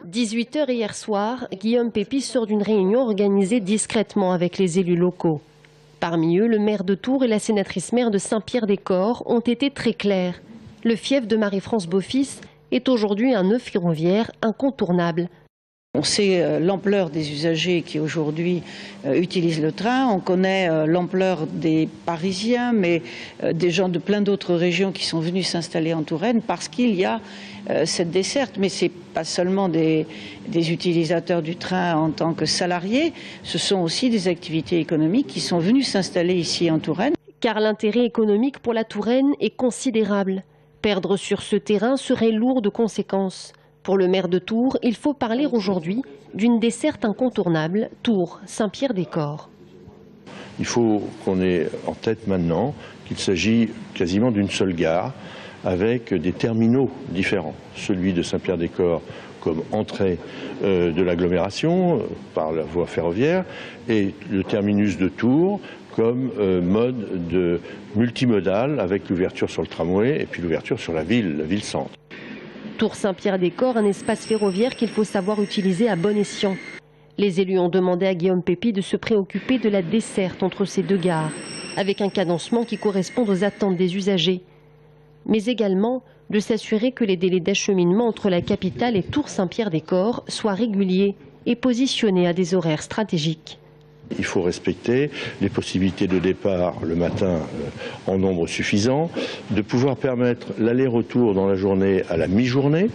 18 h hier soir, Guillaume Pépi sort d'une réunion organisée discrètement avec les élus locaux. Parmi eux, le maire de Tours et la sénatrice maire de Saint-Pierre-des-Corps ont été très clairs. Le fief de Marie-France Beaufils est aujourd'hui un nœud ferroviaire incontournable. On sait l'ampleur des usagers qui aujourd'hui utilisent le train, on connaît l'ampleur des Parisiens, mais des gens de plein d'autres régions qui sont venus s'installer en Touraine parce qu'il y a cette desserte. Mais ce n'est pas seulement des utilisateurs du train en tant que salariés, ce sont aussi des activités économiques qui sont venues s'installer ici en Touraine. Car l'intérêt économique pour la Touraine est considérable. Perdre sur ce terrain serait lourd de conséquences. Pour le maire de Tours, il faut parler aujourd'hui d'une desserte incontournable, Tours-Saint-Pierre-des-Corps. Il faut qu'on ait en tête maintenant qu'il s'agit quasiment d'une seule gare avec des terminaux différents. Celui de Saint-Pierre-des-Corps comme entrée de l'agglomération par la voie ferroviaire et le terminus de Tours comme mode de multimodal avec l'ouverture sur le tramway et puis l'ouverture sur la ville-centre. Tours-Saint-Pierre-des-Corps, un espace ferroviaire qu'il faut savoir utiliser à bon escient. Les élus ont demandé à Guillaume Pépi de se préoccuper de la desserte entre ces deux gares, avec un cadencement qui corresponde aux attentes des usagers, mais également de s'assurer que les délais d'acheminement entre la capitale et Tours-Saint-Pierre-des-Corps soient réguliers et positionnés à des horaires stratégiques. Il faut respecter les possibilités de départ le matin en nombre suffisant, de pouvoir permettre l'aller-retour dans la journée à la mi-journée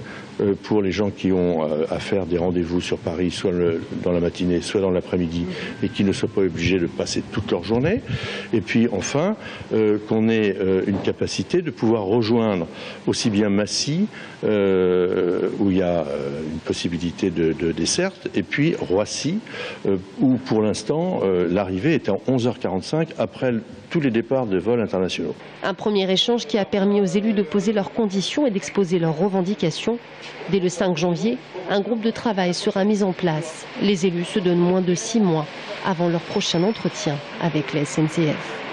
pour les gens qui ont à faire des rendez-vous sur Paris, soit dans la matinée, soit dans l'après-midi, et qui ne soient pas obligés de passer toute leur journée. Et puis enfin, qu'on ait une capacité de pouvoir rejoindre aussi bien Massy, où il y a une possibilité de desserte, et puis Roissy, où pour l'instant, l'arrivée est en 11h45 après tous les départs de vols internationaux. Un premier échange qui a permis aux élus de poser leurs conditions et d'exposer leurs revendications. Dès le 5 janvier, un groupe de travail sera mis en place. Les élus se donnent moins de 6 mois avant leur prochain entretien avec la SNCF.